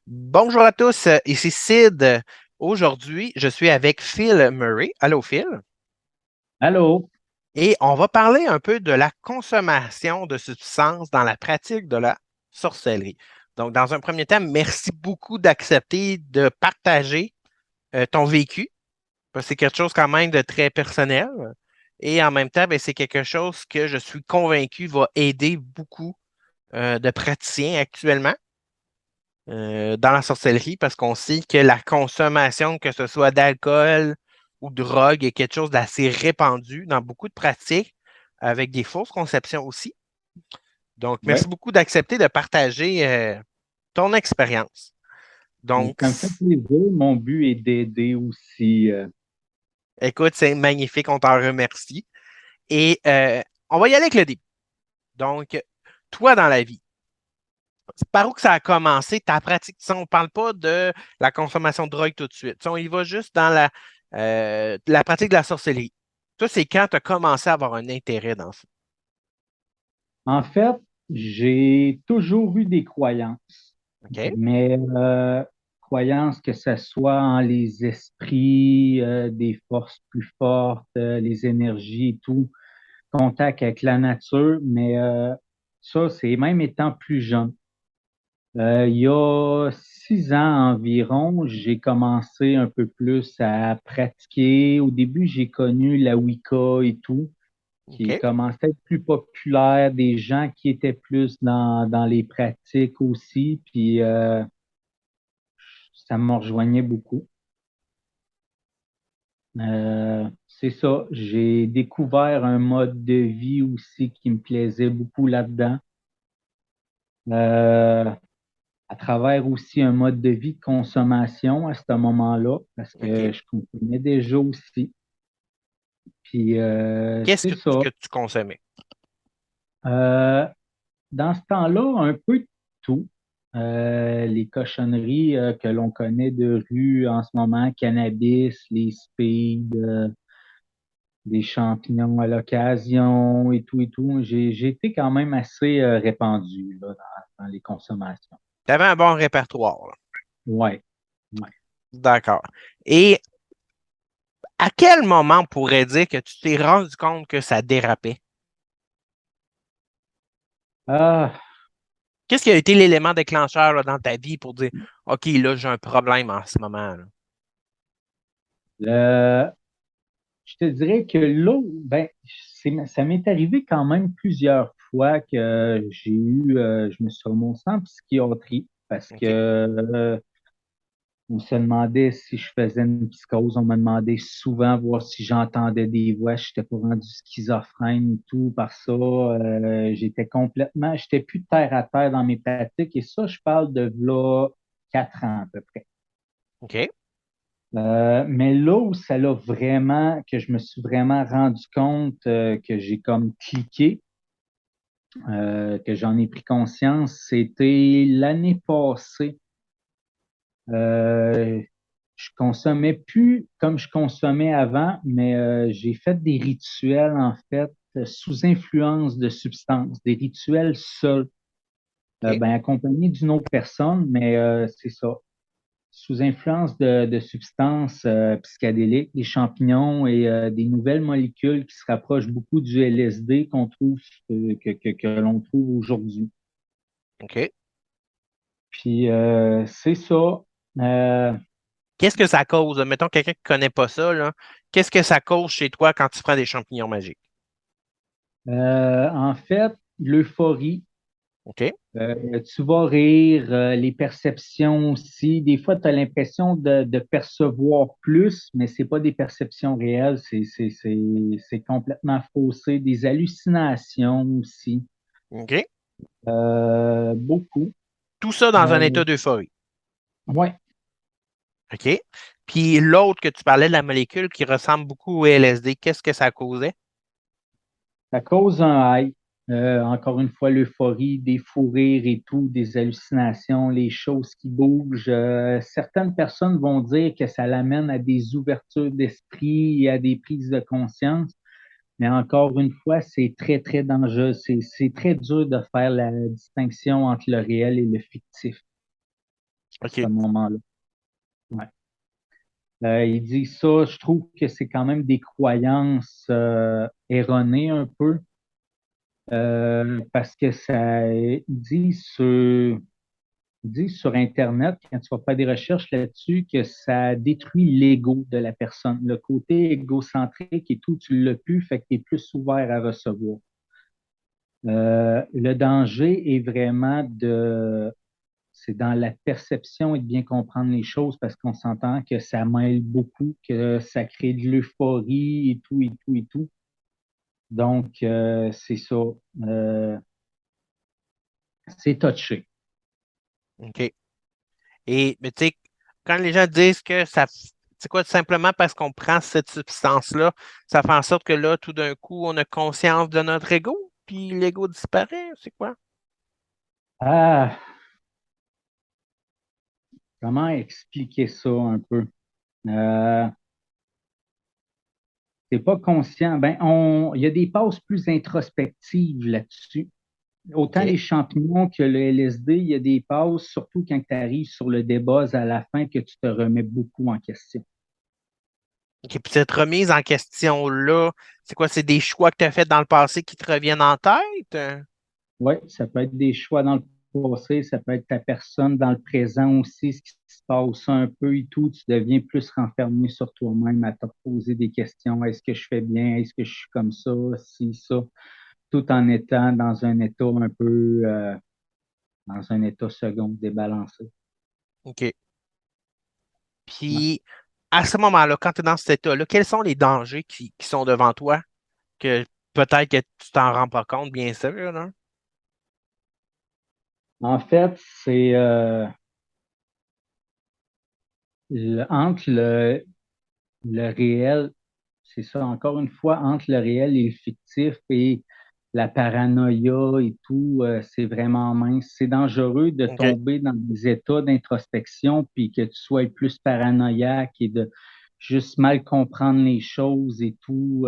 Bonjour à tous, ici Sid. Aujourd'hui, je suis avec Phil Murray. Allô, Phil. Allô? Et on va parler un peu de la consommation de substances dans la pratique de la sorcellerie. Donc, dans un premier temps, merci beaucoup d'accepter de partager ton vécu, parce que c'est quelque chose quand même de très personnel. Et en même temps, ben, c'est quelque chose que je suis convaincu va aider beaucoup de praticiens actuellement dans la sorcellerie parce qu'on sait que la consommation, que ce soit d'alcool ou de drogue, est quelque chose d'assez répandu dans beaucoup de pratiques, avec des fausses conceptions aussi. Donc, Oui. merci beaucoup d'accepter de partager ton expérience. Donc, Ça me fait plaisir. Mon but est d'aider aussi. écoute, c'est magnifique, on t'en remercie. Et on va y aller avec le début. Donc, toi dans la vie, c'est par où que ça a commencé, ta pratique? Tu sais, on ne parle pas de la consommation de drogue tout de suite. Tu sais, on y va juste dans la pratique de la sorcellerie. Toi, c'est quand tu as commencé à avoir un intérêt dans ça. En fait, j'ai toujours eu des croyances, OK? mais croyances que ce soit en les esprits, des forces plus fortes, les énergies et tout, contact avec la nature, mais ça, c'est même étant plus jeune. Il y a 6 ans environ, j'ai commencé un peu plus à pratiquer. Au début, j'ai connu la Wicca et tout, qui OK? commençait à être plus populaire, des gens qui étaient plus dans les pratiques aussi, puis ça me rejoignait beaucoup. C'est ça, j'ai découvert un mode de vie aussi qui me plaisait beaucoup là-dedans. Euh, à travers aussi un mode de vie de consommation à ce moment-là, parce que OK. je comprenais déjà aussi. Puis Qu'est-ce c'est que ça. que tu consommais? Euh, dans ce temps-là, un peu de tout. Les cochonneries que l'on connaît de rue en ce moment, cannabis, les speed, des champignons à l'occasion et tout et tout. J'ai été quand même assez répandu là, dans les consommations. Tu avais un bon répertoire, là. Ouais, ouais. D'accord. Et à quel moment on pourrait dire que tu t'es rendu compte que ça dérapait? Ah, Qu'est-ce qui a été l'élément déclencheur là, dans ta vie pour dire, OK, là, j'ai un problème en ce moment, là? le, Je te dirais que là, ben, ça m'est arrivé quand même plusieurs fois que je me suis remonté en psychiatrie parce que OK? on se demandait si je faisais une psychose, on me demandait souvent voir si j'entendais des voix, je n'étais pas rendu schizophrène et tout. Par ça, j'étais plus terre à terre dans mes pratiques et ça, je parle de là 4 ans à peu près. OK? Mais là où ça l'a vraiment, que je me suis vraiment rendu compte que j'ai comme cliqué, que j'en ai pris conscience, c'était l'année passée. Euh, je consommais plus comme je consommais avant, mais j'ai fait des rituels en fait sous influence de substances, des rituels seuls, OK? ben, accompagnés d'une autre personne, mais c'est ça. Sous influence de substances psychédéliques, des champignons et des nouvelles molécules qui se rapprochent beaucoup du LSD qu'on trouve, que l'on trouve aujourd'hui. OK? Puis c'est ça. Euh, Qu'est-ce que ça cause? Mettons quelqu'un qui ne connaît pas ça, là. Qu'est-ce que ça cause chez toi quand tu prends des champignons magiques? en fait, l'euphorie, OK? tu vas rire, les perceptions aussi. Des fois, tu as l'impression de percevoir plus, mais c'est pas des perceptions réelles, c'est complètement faussé. Des hallucinations aussi. OK? Beaucoup. Tout ça dans un Euh, état d'euphorie. ouais, OK? Puis l'autre que tu parlais de la molécule qui ressemble beaucoup au LSD, qu'est-ce que ça causait? ça cause un high. Encore une fois, l'euphorie, des fous rires et tout, des hallucinations, les choses qui bougent. Certaines personnes vont dire que ça l'amène à des ouvertures d'esprit et à des prises de conscience. Mais encore une fois, c'est très, très dangereux. C'est très dur de faire la distinction entre le réel et le fictif. OK. ce moment-là. Ouais. Il dit ça, je trouve que c'est quand même des croyances erronées un peu, parce que il dit sur Internet, quand tu vas faire des recherches là-dessus, que ça détruit l'ego de la personne. Le côté égocentrique et tout, tu l'as plus, fait que tu es plus ouvert à recevoir. Le danger est vraiment c'est dans la perception et de bien comprendre les choses parce qu'on s'entend que ça mêle beaucoup, que ça crée de l'euphorie et tout, et tout, et tout. Donc, c'est ça. Euh, c'est touché. OK. Mais tu sais, quand les gens disent que c'est quoi, simplement parce qu'on prend cette substance-là, ça fait en sorte que là, tout d'un coup, on a conscience de notre ego, puis l'ego disparaît, c'est quoi? Ah, comment expliquer ça un peu? Euh, T'es pas conscient. Ben, il y a des passes plus introspectives là-dessus. Autant OK. les champignons que le LSD, il y a des passes, surtout quand tu arrives sur le débuzz à la fin, que tu te remets beaucoup en question. OK. Puis cette remise en question-là, c'est quoi? C'est des choix que tu as faits dans le passé qui te reviennent en tête? Oui, ça peut être des choix dans le passé, ça peut être ta personne dans le présent aussi, ce qui se passe un peu et tout. Tu deviens plus renfermé sur toi-même à te poser des questions. Est-ce que je fais bien? Est-ce que je suis comme ça? Si, ça. Tout en étant dans un état un peu, dans un état second, débalancé. OK. Ouais. Puis, à ce moment-là, quand tu es dans cet état-là, quels sont les dangers qui sont devant toi que peut-être que tu t'en rends pas compte, bien sûr, là? En fait, c'est entre le réel, c'est ça, encore une fois, entre le réel et le fictif et la paranoïa et tout, c'est vraiment mince. C'est dangereux de OK. tomber dans des états d'introspection puis que tu sois plus paranoïaque et de juste mal comprendre les choses et tout.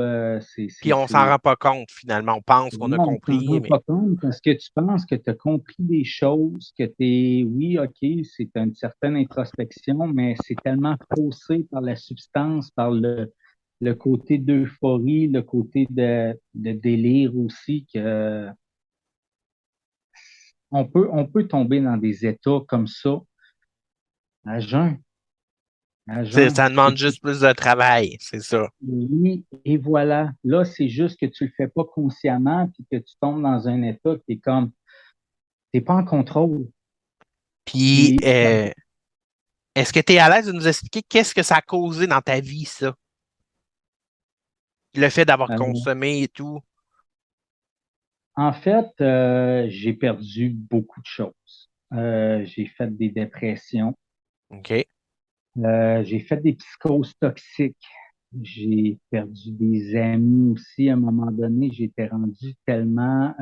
Puis on s'en rend pas compte, finalement. On pense qu'on a Non, on s'en compris, rend mais pas compte parce que tu penses que tu as compris des choses, que tu es, oui, OK, c'est une certaine introspection, mais c'est tellement faussé par la substance, par le côté d'euphorie, le côté de délire aussi, que on peut tomber dans des états comme ça à jeun, à jeun. ça demande juste plus de travail, c'est ça. Oui, et voilà. Là, c'est juste que tu le fais pas consciemment, puis que tu tombes dans un état qui est comme, t'es pas en contrôle. Puis, Puis est-ce que tu es à l'aise de nous expliquer qu'est-ce que ça a causé dans ta vie, ça? Le fait d'avoir euh, consommé et tout. en fait, j'ai perdu beaucoup de choses. J'ai fait des dépressions. OK. J'ai fait des psychoses toxiques. J'ai perdu des amis aussi. À un moment donné, j'étais rendu tellement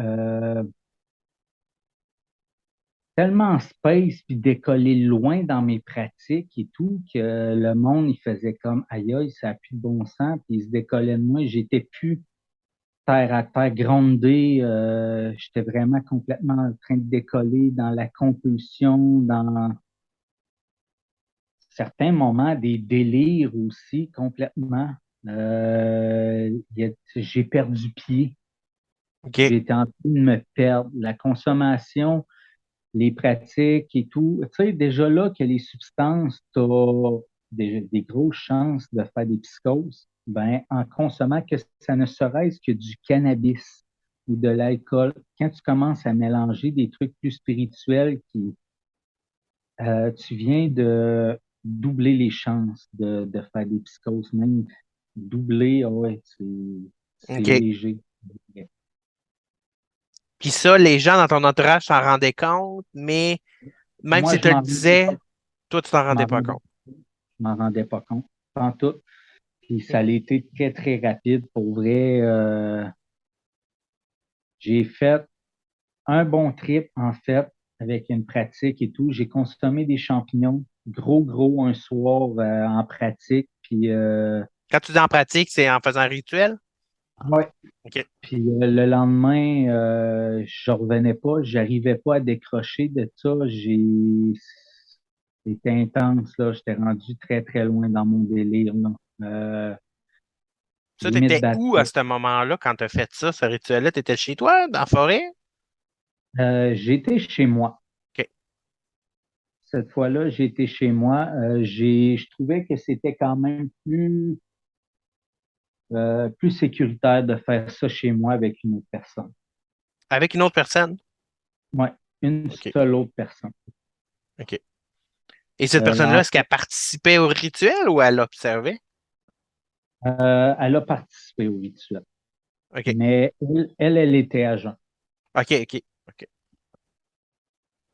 en space puis décollé loin dans mes pratiques et tout que le monde, il faisait comme aïe aïe, ça n'a plus de bon sens. Puis il se décollait de moi. J'étais plus terre à terre, grondé. J'étais vraiment complètement en train de décoller dans la compulsion, dans certains moments, des délires aussi, complètement. J'ai perdu pied. OK. J'ai été en train de me perdre. La consommation, les pratiques et tout. Tu sais, déjà là que les substances, tu as des grosses chances de faire des psychoses. Ben, en consommant que ça ne serait-ce que du cannabis ou de l'alcool, quand tu commences à mélanger des trucs plus spirituels tu viens de doubler les chances de faire des psychoses, même doubler, ah ouais, c'est OK. léger. Puis ça, les gens dans ton entourage s'en rendaient compte, mais même Moi, si tu le disais, toi, tu t'en je m'en rendais pas rendais, compte. je m'en rendais pas compte, pas en tout. Puis ça a été très, très rapide. Pour vrai, j'ai fait un bon trip, en fait, avec une pratique et tout. J'ai consommé des champignons, gros, gros, un soir en pratique. Puis, Quand tu dis en pratique, c'est en faisant un rituel? ouais. OK. Puis le lendemain, je revenais pas, j'arrivais pas à décrocher de ça. C'était intense, là. J'étais rendu très, très loin dans mon délire, là. Ça, Limite t'étais où à battu. ce moment-là quand tu as fait ça, ce rituel-là? T'étais chez toi, dans la forêt? J'étais chez moi. OK. Cette fois-là, j'étais chez moi. Je trouvais que c'était quand même plus sécuritaire de faire ça chez moi avec une autre personne. Avec une autre personne? Ouais, une OK. seule autre personne. OK. Et cette En personne-là, est-ce qu'elle participait au rituel ou elle observait? Elle a participé au rituel, OK. mais elle était agent. OK, OK. OK.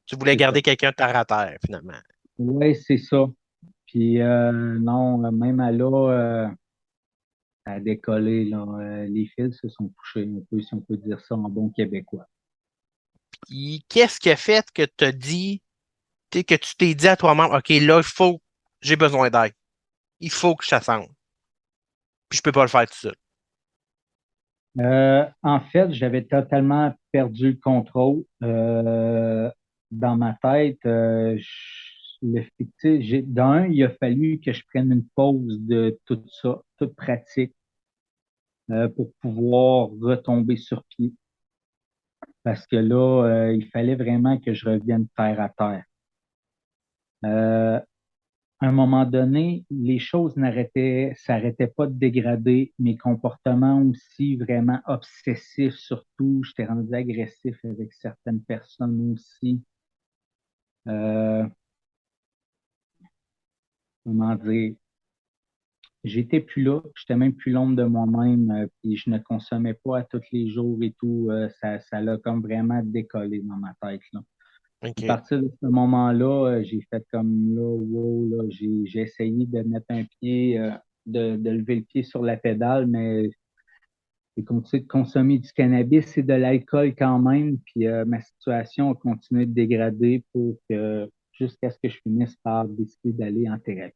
Tu voulais C'est ça. garder quelqu'un terre à terre, finalement. Oui, c'est ça. Puis non, même à décoller, là, les fils se sont couchés un peu, si on peut dire ça en bon québécois. Puis, qu'est-ce qui a fait que tu as dit, que tu t'es dit à toi-même, OK, là, j'ai besoin d'aide. Il faut que je t'assemble. Puis, je peux pas le faire tout seul. En fait, j'avais totalement perdu le contrôle. Dans ma tête, d'un, il a fallu que je prenne une pause de tout ça, toute pratique, pour pouvoir retomber sur pied. Parce que là, il fallait vraiment que je revienne terre à terre. À un moment donné, les choses s'arrêtaient pas de dégrader. Mes comportements aussi vraiment obsessifs, surtout. J'étais rendu agressif avec certaines personnes aussi. Euh, Comment dire? J'étais plus là, j'étais même plus l'ombre de moi-même, puis je ne consommais pas à tous les jours et tout. Ça l'a comme vraiment décollé dans ma tête, là. À OK. partir de ce moment-là, j'ai fait comme là, wow, là, j'ai essayé de mettre un pied, de lever le pied sur la pédale, mais j'ai continué de consommer du cannabis et de l'alcool quand même, puis ma situation a continué de dégrader jusqu'à ce que je finisse par décider d'aller en thérapie.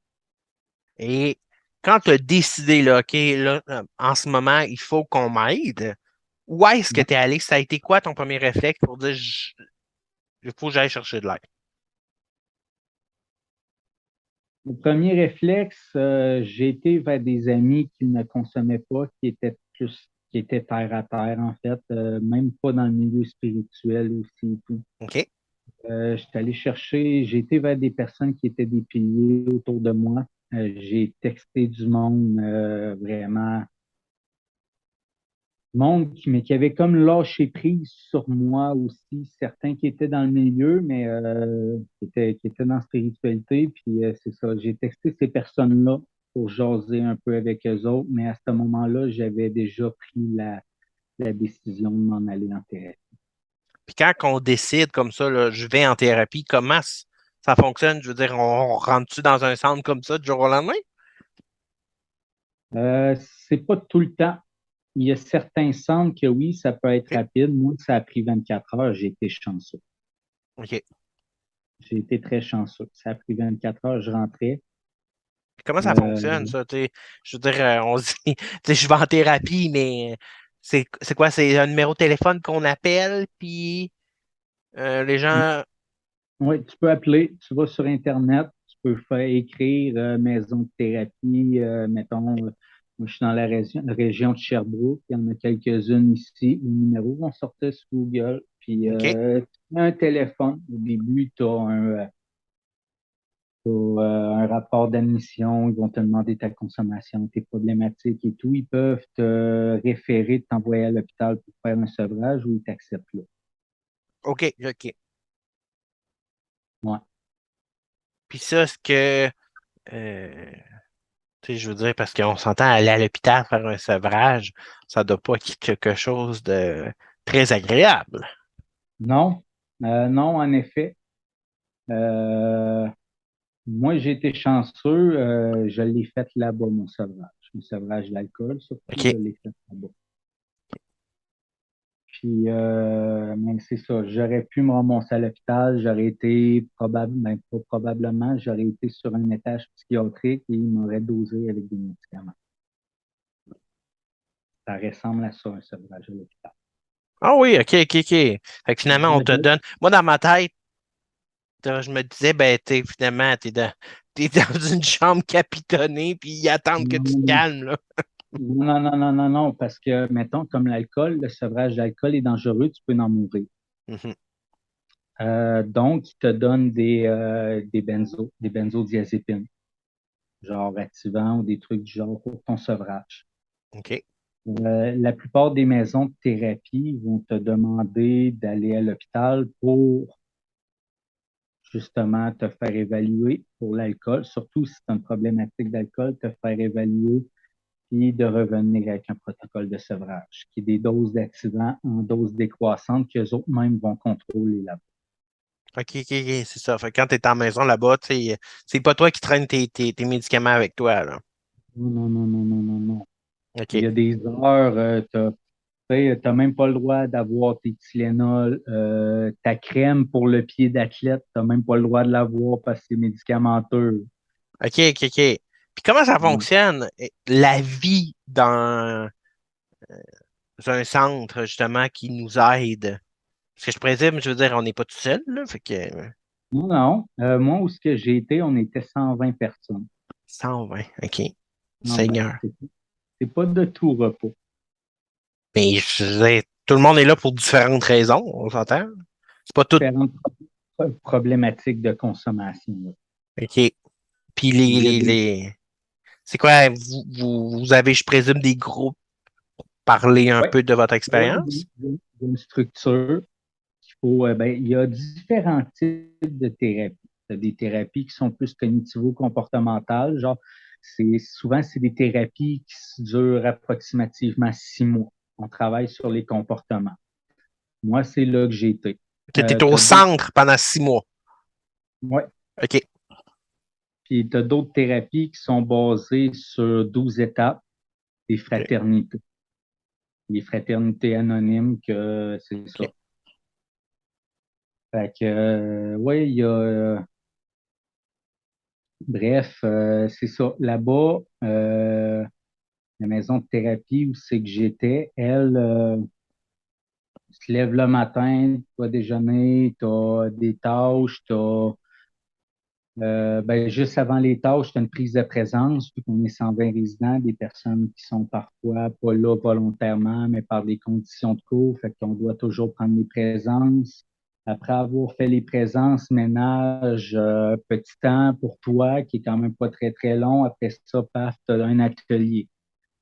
Et quand tu as décidé, là, OK, là, en ce moment, il faut qu'on m'aide, où est-ce que Ouais. tu es allé? Ça a été quoi ton premier réflexe pour dire, il faut que j'aille chercher de l'aide? Le premier réflexe, j'ai été vers des amis qui ne consommaient pas, qui étaient terre à terre, en fait, même pas dans le milieu spirituel aussi et tout. OK. J'étais allé chercher, j'ai été vers des personnes qui étaient des piliers autour de moi. J'ai texté du monde, vraiment mais qui avait comme lâché prise sur moi aussi, certains qui étaient dans le milieu, mais qui étaient dans la spiritualité. Puis c'est ça, j'ai texté ces personnes-là pour jaser un peu avec eux autres, mais à ce moment-là, j'avais déjà pris la décision de m'en aller en thérapie. Puis quand on décide comme ça, là, je vais en thérapie, comment ça fonctionne? Je veux dire, on rentre-tu dans un centre comme ça du jour au lendemain? C'est pas tout le temps. Il y a certains centres que oui, ça peut être OK. rapide. Moi, ça a pris 24 heures, j'ai été chanceux. OK. J'ai été très chanceux. Ça a pris 24 heures, je rentrais. Puis comment ça fonctionne, Euh, ça? Je veux dire, on se dit, je vais en thérapie, mais c'est quoi? C'est un numéro de téléphone qu'on appelle, puis les gens. Oui, tu peux appeler, tu vas sur Internet, tu peux faire écrire maison de thérapie, mettons, moi je suis dans la région de Sherbrooke, il y en a quelques-unes ici, les numéros vont sortir sur Google, puis OK. tu as un téléphone, au début, tu as un rapport d'admission, ils vont te demander ta consommation, tes problématiques et tout, ils peuvent te référer, t'envoyer à l'hôpital pour faire un sevrage ou ils t'acceptent là. OK. OK. Ouais. Puis ça, ce que. euh, je veux dire, parce qu'on s'entend aller à l'hôpital faire un sevrage, ça doit pas être quelque chose de très agréable. Non, non, en effet. Euh, Moi, j'ai été chanceux. Je l'ai fait là-bas, mon sevrage. Mon sevrage d'alcool, surtout, je OK. l'ai fait là-bas. Puis, mais c'est ça. J'aurais pu me ramasser à l'hôpital. J'aurais été ben, pas probablement, j'aurais été sur un étage psychiatrique et ils m'auraient dosé avec des médicaments. Ça ressemble à ça, un sevrage à l'hôpital. Ah oui, OK, OK, OK. Fait que finalement, on te donne. Moi, dans ma tête, Je me disais, ben, finalement, t'es dans une chambre capitonnée, puis ils attendent que tu te Non, calmes, là. non, non, non, non, non, parce que, mettons, comme l'alcool, le sevrage d'alcool est dangereux, tu peux en mourir. Mhm. Donc, ils te donnent des benzodiazépines, genre Ativan ou des trucs du genre pour ton sevrage. OK. La plupart des maisons de thérapie vont te demander d'aller à l'hôpital pour justement te faire évaluer pour l'alcool, surtout si c'est une problématique d'alcool, te faire évaluer puis de revenir avec un protocole de sevrage, qui est des doses d'activants en dose décroissante qu'eux autres mêmes vont contrôler là-bas. OK, c'est ça. Fait que quand t'es en maison là-bas, tu sais, c'est pas toi qui traînes tes médicaments avec toi, là. Non, non, non, non, non, non, non. Il OK. y a des heures, t'as même pas le droit d'avoir tes Tylenol, ta crème pour le pied d'athlète, t'as même pas le droit de l'avoir parce que c'est médicamenteux. OK. Puis comment ça Ouais. fonctionne, la vie dans un centre, justement, qui nous aide? Parce que je présume, je veux dire, on n'est pas tout seul, là. Fait que Non, non. Moi, où ce que j'ai été, on était 120 personnes. 120, OK. 120. Seigneur. C'est pas de tout repos. Mais je veux dire, tout le monde est là pour différentes raisons, on s'entend? C'est pas tout. Différentes problématiques de consommation, là. OK. Puis Il y a des, c'est quoi, vous avez, je présume, des groupes pour parler un ouais, peu de votre ouais, expérience? une structure. Il y a différents types de thérapies. Il y a des thérapies qui sont plus cognitivo-comportementales, genre, souvent, c'est des thérapies qui durent approximativement 6 mois. On travaille sur les comportements. Moi, c'est là que j'ai été. Tu étais au T'as d'autres, centre pendant 6 mois. ouais. OK. Puis tu as d'autres thérapies qui sont basées sur 12 étapes des OK. fraternités. Les fraternités anonymes, que c'est ça. OK. Fait que, ouais, il y a, bref, c'est ça. Là-bas, la maison de thérapie où c'est que j'étais, elle, tu te lèves le matin, tu vas déjeuner, tu as des tâches, juste avant les tâches, tu as une prise de présence, vu qu'on est 120 résidents, des personnes qui sont parfois pas là volontairement, mais par des conditions de cours, fait qu'on doit toujours prendre les présences. Après avoir fait les présences, ménage, petit temps pour toi, qui est quand même pas très, très long. Après ça, paf, tu as un atelier.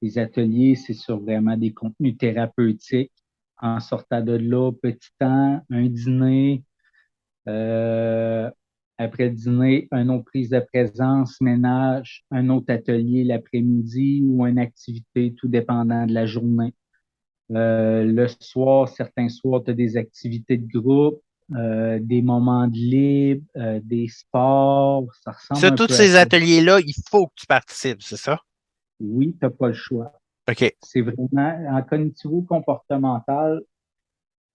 Les ateliers, c'est sur vraiment des contenus thérapeutiques. En sortant de là, petit temps, un dîner, euh, après le dîner, une autre prise de présence, ménage, un autre atelier l'après-midi ou une activité, tout dépendant de la journée. Le soir, certains soirs, tu as des activités de groupe, des moments de libre, des sports. Ça ressemble Ça, un tous peu à ces ça. ateliers-là, il faut que tu participes, c'est ça? Oui, tu n'as pas le choix. OK. C'est vraiment, en cognitivo-comportemental,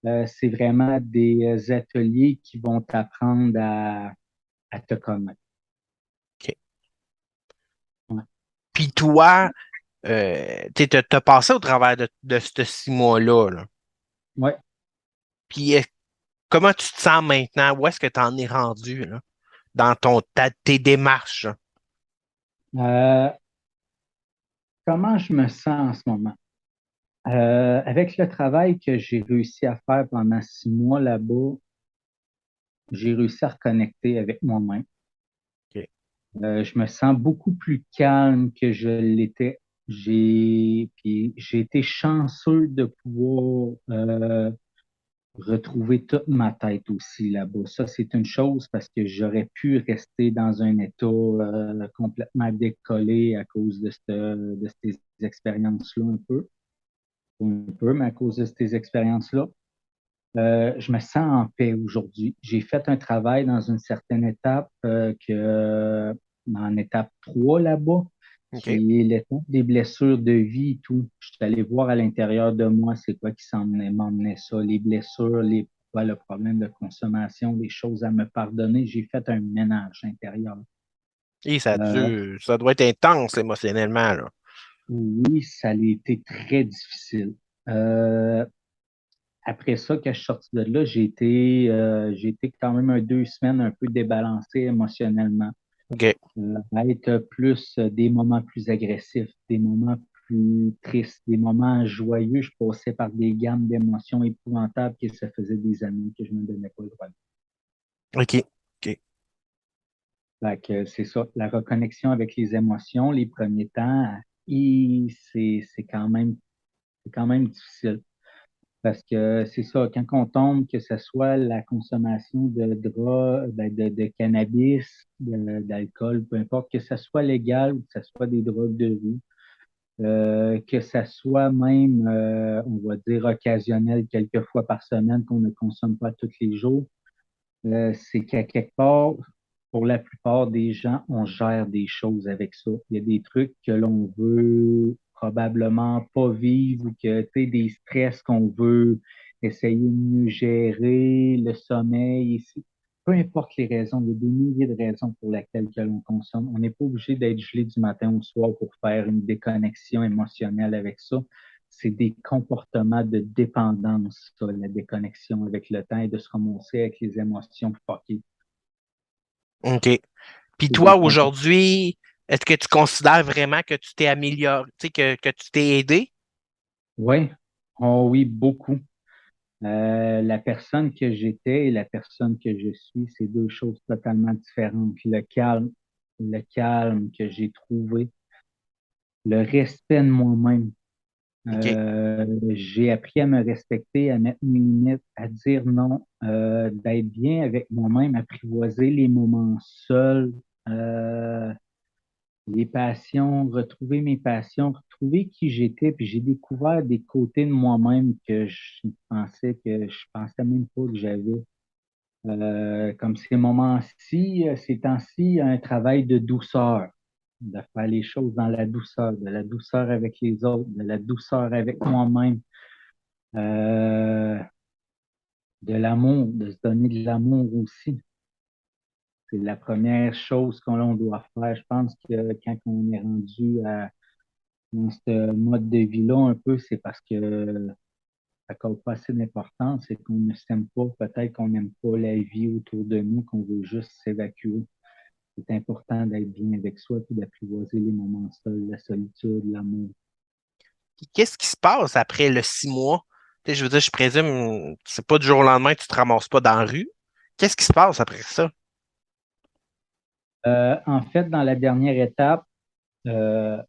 c'est vraiment des ateliers qui vont t'apprendre à te connaître. OK. Ouais. Puis toi, t'as passé au travers de ces 6 mois-là, là. Ouais. Puis comment tu te sens maintenant? Où est-ce que tu en es rendu, là, dans tes démarches, là? Euh, Comment je me sens en ce moment? Avec le travail que j'ai réussi à faire pendant 6 mois là-bas, j'ai réussi à reconnecter avec moi-même. OK. Je me sens beaucoup plus calme que je l'étais. Puis j'ai été chanceux de pouvoir retrouver toute ma tête aussi là-bas. Ça, c'est une chose parce que j'aurais pu rester dans un état complètement décollé à cause de ces expériences-là un peu, mais à cause de ces expériences-là. Je me sens en paix aujourd'hui. J'ai fait un travail dans une certaine étape en étape 3 là-bas, OK. qui est l'étape des blessures de vie et tout. Je suis allé voir à l'intérieur de moi c'est quoi qui m'emmenait ça, les blessures, le problème de consommation, les choses à me pardonner. J'ai fait un ménage intérieur. Et Euh, ça doit être intense émotionnellement, là. oui, ça a été très difficile. Euh, après ça, quand je suis sorti de là, j'ai été quand même 2 semaines un peu débalancé émotionnellement. OK. À être plus des moments plus agressifs, des moments plus tristes, des moments joyeux. Je passais par des gammes d'émotions épouvantables que ça faisait des années que je ne me donnais pas le droit. OK. OK. Fait que c'est ça, la reconnexion avec les émotions, les premiers temps, c'est quand même difficile. Parce que c'est ça, quand on tombe, que ce soit la consommation de drogue, de cannabis, d'alcool, peu importe, que ce soit légal ou que ce soit des drogues de rue, que ça soit même, on va dire, occasionnel quelques fois par semaine qu'on ne consomme pas tous les jours, c'est qu'à quelque part, pour la plupart des gens, on gère des choses avec ça. Il y a des trucs que l'on veut probablement pas vivre ou que, tu sais, des stress qu'on veut essayer de mieux gérer, le sommeil, peu importe les raisons, il y a des milliers de raisons pour lesquelles que l'on consomme. On n'est pas obligé d'être gelé du matin au soir pour faire une déconnexion émotionnelle avec ça. C'est des comportements de dépendance, ça, la déconnexion avec le temps et de se remonter avec les émotions fuckées. OK. Puis C'est toi, des comportements. aujourd'hui, est-ce que tu considères vraiment que tu t'es amélioré, tu sais, que tu t'es aidé? Oui, oh oui, beaucoup. La personne que j'étais et la personne que je suis, c'est deux choses totalement différentes. Le calme que j'ai trouvé, le respect de moi-même. OK. J'ai appris à me respecter, à mettre mes limites, à dire non, d'être bien avec moi-même, apprivoiser les moments seuls, euh, les passions, retrouver mes passions, retrouver qui j'étais, puis j'ai découvert des côtés de moi-même que je pensais même pas que j'avais. Comme ces moments-ci, ces temps-ci, un travail de douceur, de faire les choses dans la douceur, de la douceur avec les autres, de la douceur avec moi-même, euh, de l'amour, de se donner de l'amour aussi. C'est la première chose qu'on doit faire. Je pense que quand on est rendu dans ce mode de vie-là, un peu, c'est parce que ça n'accorde pas assez d'importance, c'est qu'on ne s'aime pas, peut-être qu'on n'aime pas la vie autour de nous, qu'on veut juste s'évacuer. C'est important d'être bien avec soi et d'apprivoiser les moments seuls, la solitude, l'amour. Puis qu'est-ce qui se passe après le 6 mois? Tu sais, je veux dire, je présume, c'est pas du jour au lendemain que tu te ramasses pas dans la rue. Qu'est-ce qui se passe après ça? En fait, dans la dernière étape, euh,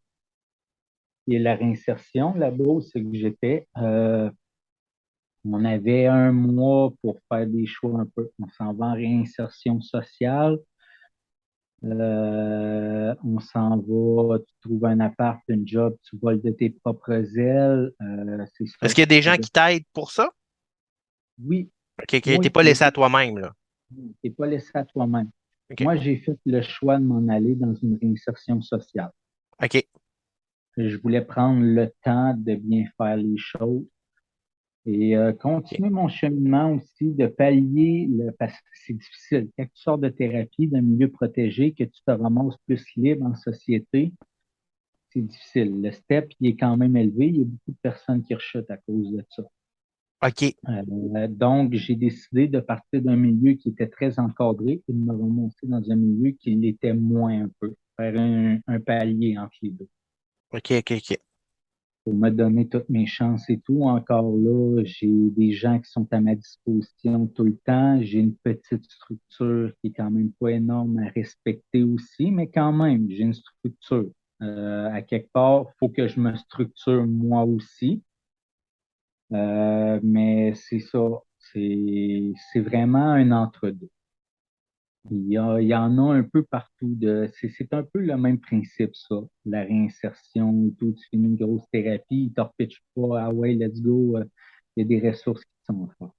qui est la réinsertion, là-bas où c'est que j'étais, on avait 1 mois pour faire des choix un peu. On s'en va en réinsertion sociale. On s'en va, tu trouves un appart, un job, tu voles de tes propres ailes. C'est ça. Est-ce qu'il y a des gens qui t'aident pour ça? Oui, OK, OK, t'es oui, pas oui. laissé à toi-même, là. T'es pas laissé à toi-même. OK. Moi, j'ai fait le choix de m'en aller dans une réinsertion sociale. OK. Je voulais prendre le temps de bien faire les choses et OK. continuer mon cheminement aussi de pallier, parce que c'est difficile. Quand tu sors de thérapie, d'un milieu protégé, que tu te ramasses plus libre en société, c'est difficile. Le step, il est quand même élevé. Il y a beaucoup de personnes qui rechutent à cause de ça. OK. Donc, j'ai décidé de partir d'un milieu qui était très encadré et de me remonter dans un milieu qui l'était moins un peu, faire un palier entre les deux. OK, OK, OK. Pour me donner toutes mes chances et tout. Encore là, j'ai des gens qui sont à ma disposition tout le temps. J'ai une petite structure qui est quand même pas énorme à respecter aussi, mais quand même, j'ai une structure. À quelque part, il faut que je me structure moi aussi. Mais c'est ça, c'est vraiment un entre-deux. Il y en a un peu partout. C'est un peu le même principe, ça. La réinsertion et tout. Tu finis une grosse thérapie, ils ne te repitchent pas. Ah ouais, let's go. Il y a des ressources qui sont fortes.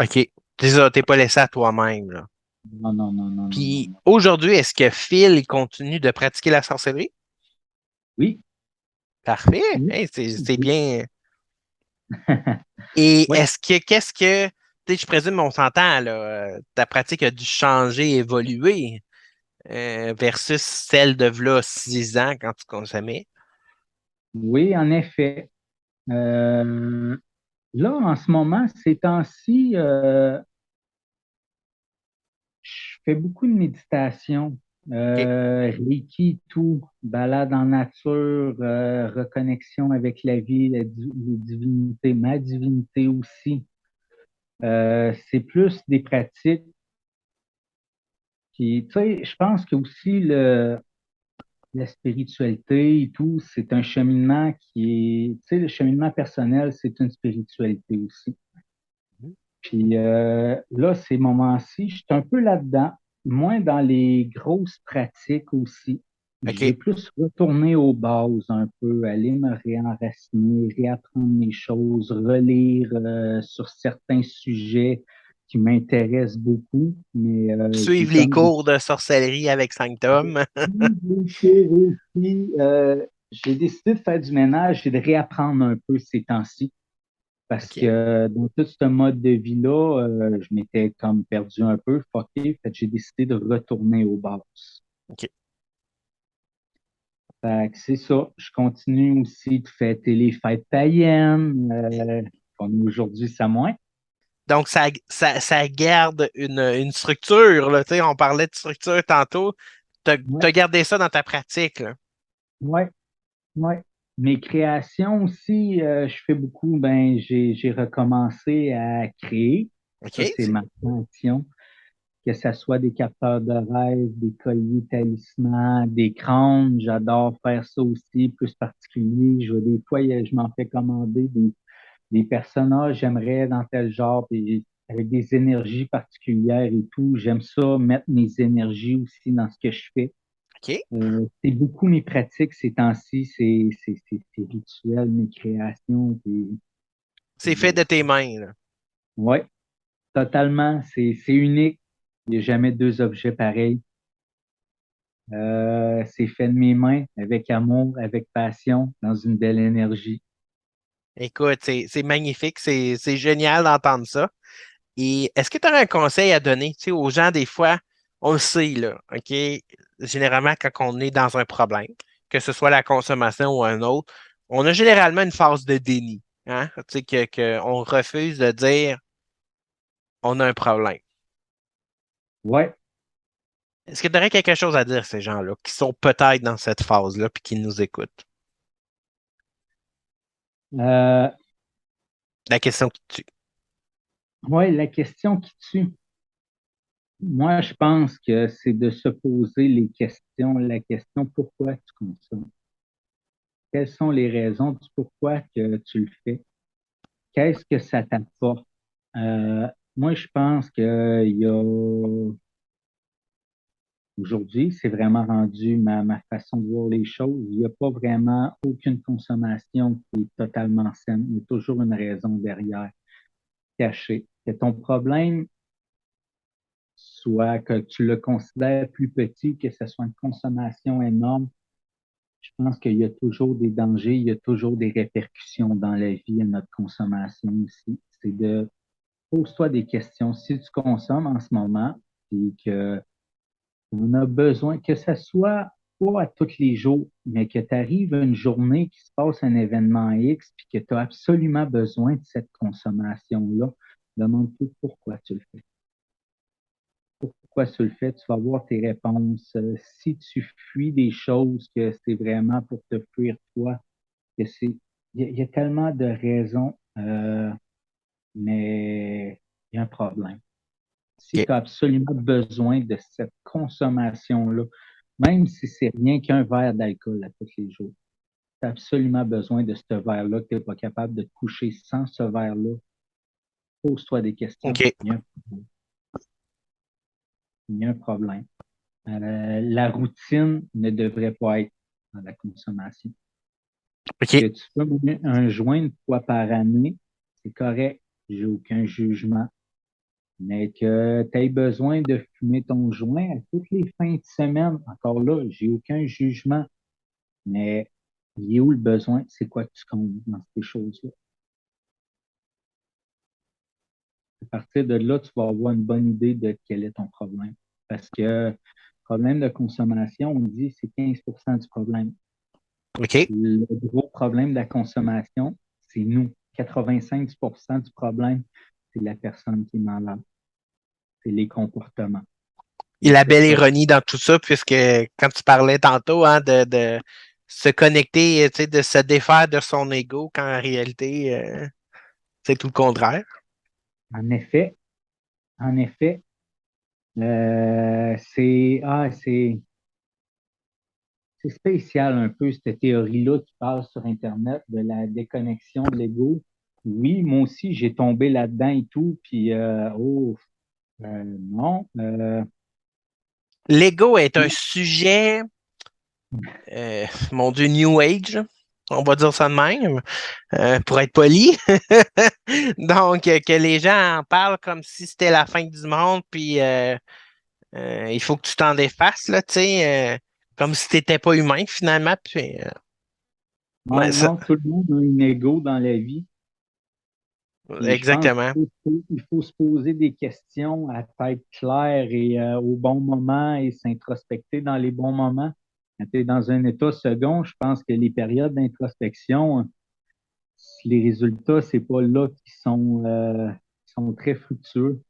OK. C'est ça, t'es pas laissé à toi-même, là. Non, non, non, non, non, non, Puis non. aujourd'hui, est-ce que Phil il continue de pratiquer la sorcellerie? Oui, Parfait. oui, Hey, c'est oui. bien. Et Oui, qu'est-ce que, tu sais, je présume, on s'entend, là, ta pratique a dû changer, évoluer, versus celle de v'là 6 ans quand tu consommais. oui, en effet. Là, en ce moment, ces temps-ci, je fais beaucoup de méditation, OK. Reiki, tout, balade en nature, reconnexion avec la vie, les divinités, ma divinité aussi. C'est plus des pratiques qui, tu sais, je pense que aussi la spiritualité et tout, c'est un cheminement qui est, tu sais, le cheminement personnel, c'est une spiritualité aussi. Puis là, ces moments-ci, je suis un peu là-dedans, moins dans les grosses pratiques aussi. Je veux OK. plus retourner aux bases un peu, aller me réenraciner, réapprendre mes choses, relire sur certains sujets qui m'intéressent beaucoup, mais j'ai Suivre les comme cours de sorcellerie avec Sanctum. des cours aussi. J'ai décidé de faire du ménage et de réapprendre un peu ces temps-ci. Parce OK. que dans tout ce mode de vie-là, je m'étais comme perdu un peu, fucké, fait que j'ai décidé de retourner aux bases. OK. Fait que c'est ça. Je continue aussi de fêter les fêtes païennes, comme aujourd'hui, ça moins. Donc, ça garde une structure, là. Tu sais, on parlait de structure tantôt. Ouais, T'as gardé ça dans ta pratique, là. ouais, ouais. Mes créations aussi, je fais beaucoup, ben, j'ai recommencé à créer. Ça, OK? c'est ma passion. Que ce soit des capteurs de rêve, des colliers talismans, des crânes. J'adore faire ça aussi, plus particulier. Des fois, je m'en fais commander des personnages, j'aimerais dans tel genre, puis avec des énergies particulières et tout. J'aime ça, mettre mes énergies aussi dans ce que je fais. OK. C'est beaucoup mes pratiques ces temps-ci, c'est rituel, mes créations. Puis, C'est fait de tes mains, là. ouais, totalement. C'est unique. Il n'y a jamais deux objets pareils. C'est fait de mes mains, avec amour, avec passion, dans une belle énergie. Écoute, c'est magnifique. C'est génial d'entendre ça. Et est-ce que tu aurais un conseil à donner, tu sais, aux gens, des fois, on le sait, là, OK? Généralement, quand on est dans un problème, que ce soit la consommation ou un autre, on a généralement une phase de déni, hein? Tu sais, on refuse de dire on a un problème. Ouais. Est-ce que tu aurais quelque chose à dire à ces gens-là qui sont peut-être dans cette phase-là puis qui nous écoutent? Euh, La question qui tue. ouais, la question qui tue. Moi, je pense que c'est de se poser les questions. La question pourquoi tu consommes? Quelles sont les raisons du pourquoi que tu le fais? Qu'est-ce que ça t'apporte? Moi, je pense qu'il y a aujourd'hui, c'est vraiment rendu ma façon de voir les choses. Il n'y a pas vraiment aucune consommation qui est totalement saine. Il y a toujours une raison derrière, cachée. Que ton problème soit que tu le considères plus petit, que ce soit une consommation énorme, je pense qu'il y a toujours des dangers, il y a toujours des répercussions dans la vie et notre consommation aussi. C'est de pose-toi des questions. Si tu consommes en ce moment et que on a besoin, que ce soit pas à tous les jours, mais que tu arrives une journée qui se passe un événement X, puis que tu as absolument besoin de cette consommation-là, demande-toi pourquoi tu le fais. Pourquoi tu le fais, tu vas avoir tes réponses. Si tu fuis des choses, que c'est vraiment pour te fuir toi, que c'est, il y a tellement de raisons, mais il y a un problème. Si OK. tu as absolument besoin de cette consommation-là, même si c'est rien qu'un verre d'alcool à tous les jours, tu as absolument besoin de ce verre-là, que tu n'es pas capable de te coucher sans ce verre-là, pose-toi des questions. OK. Il y a un problème. Il y a un problème. La routine ne devrait pas être dans la consommation. Que OK. tu fumes un joint une fois par année, c'est correct, j'ai aucun jugement. Mais que tu aies besoin de fumer ton joint à toutes les fins de semaine, encore là, j'ai aucun jugement. Mais il est où le besoin? C'est quoi que tu comptes dans ces choses-là? À partir de là, tu vas avoir une bonne idée de quel est ton problème. Parce que problème de consommation, on dit c'est 15% du problème. OK. Le gros problème de la consommation, c'est nous. 85% du problème, c'est la personne qui est malade. C'est les comportements. Et Et la c'est belle ça. ironie dans tout ça, puisque quand tu parlais tantôt hein, de se connecter, tu sais, de se défaire de son ego, quand en réalité, c'est tout le contraire. En effet, en effet, c'est spécial un peu cette théorie-là qui parle sur Internet de la déconnexion de l'ego. Oui, moi aussi, j'ai tombé là-dedans et tout, puis non. L'ego est un sujet, mon Dieu, New Age, on va dire ça de même, pour être poli. Donc, que les gens en parlent comme si c'était la fin du monde, puis il faut que tu t'en défasses, là, tu sais, comme si tu n'étais pas humain finalement. Puis, Ouais, ouais, non, tout le monde a un ego dans la vie. Puis je pense exactement. il faut se poser des questions à tête claire et au bon moment et s'introspecter dans les bons moments. Quand tu es dans un état second, je pense que les périodes d'introspection, les résultats, c'est pas là qui sont très fructueux.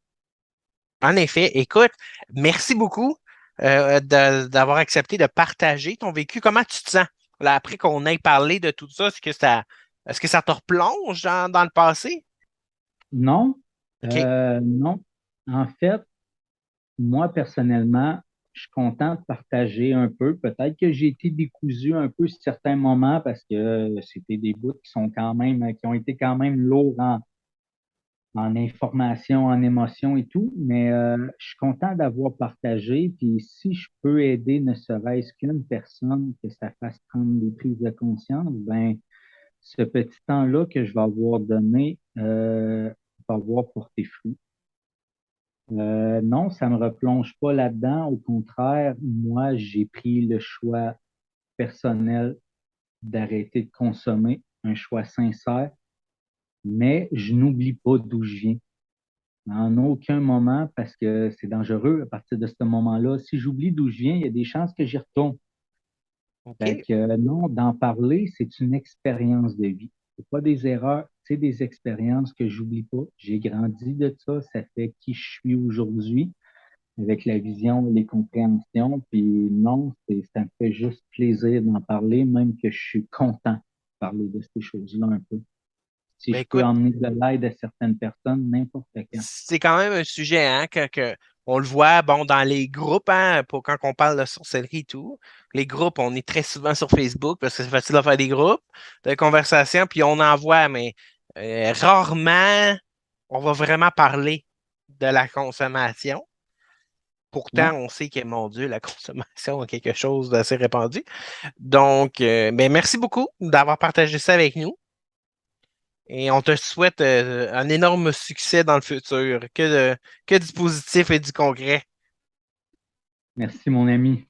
En effet, écoute, merci beaucoup d'avoir accepté de partager ton vécu. Comment tu te sens là, après qu'on ait parlé de tout ça? Est-ce que ça te replonge dans le passé? Non, OK. non. En fait, moi, personnellement, je suis content de partager un peu. Peut-être que j'ai été décousu un peu sur certains moments parce que c'était des bouts qui ont été quand même lourds en information, en émotion et tout. Mais je suis content d'avoir partagé. Puis si je peux aider ne serait-ce qu'une personne que ça fasse prendre des prises de conscience, ben ce petit temps-là que je vais avoir donné va avoir porté fruit. Non, ça me replonge pas là-dedans. Au contraire, moi, j'ai pris le choix personnel d'arrêter de consommer, un choix sincère, mais je n'oublie pas d'où je viens. En aucun moment, parce que c'est dangereux à partir de ce moment-là. Si j'oublie d'où je viens, il y a des chances que j'y retourne. Fait OK. que non, d'en parler, c'est une expérience de vie. C'est pas des erreurs, c'est des expériences que j'oublie pas. J'ai grandi de ça, ça fait qui je suis aujourd'hui, avec la vision et les compréhensions. Puis non, ça me fait juste plaisir d'en parler, même que je suis content de parler de ces choses-là un peu. Si Ben je peux écoute, emmener de l'aide à certaines personnes, n'importe quand. c'est quand même un sujet, hein, on le voit, bon, dans les groupes, hein, pour quand on parle de sorcellerie et tout. Les groupes, on est très souvent sur Facebook parce que c'est facile de faire des groupes de conversation, puis on en voit, mais rarement on va vraiment parler de la consommation. Ouais. Pourtant, on sait que, mon Dieu, la consommation est quelque chose d'assez répandu. Donc, ben, merci beaucoup d'avoir partagé ça avec nous. Et on te souhaite un énorme succès dans le futur. Que du positif et du concret. Merci, mon ami.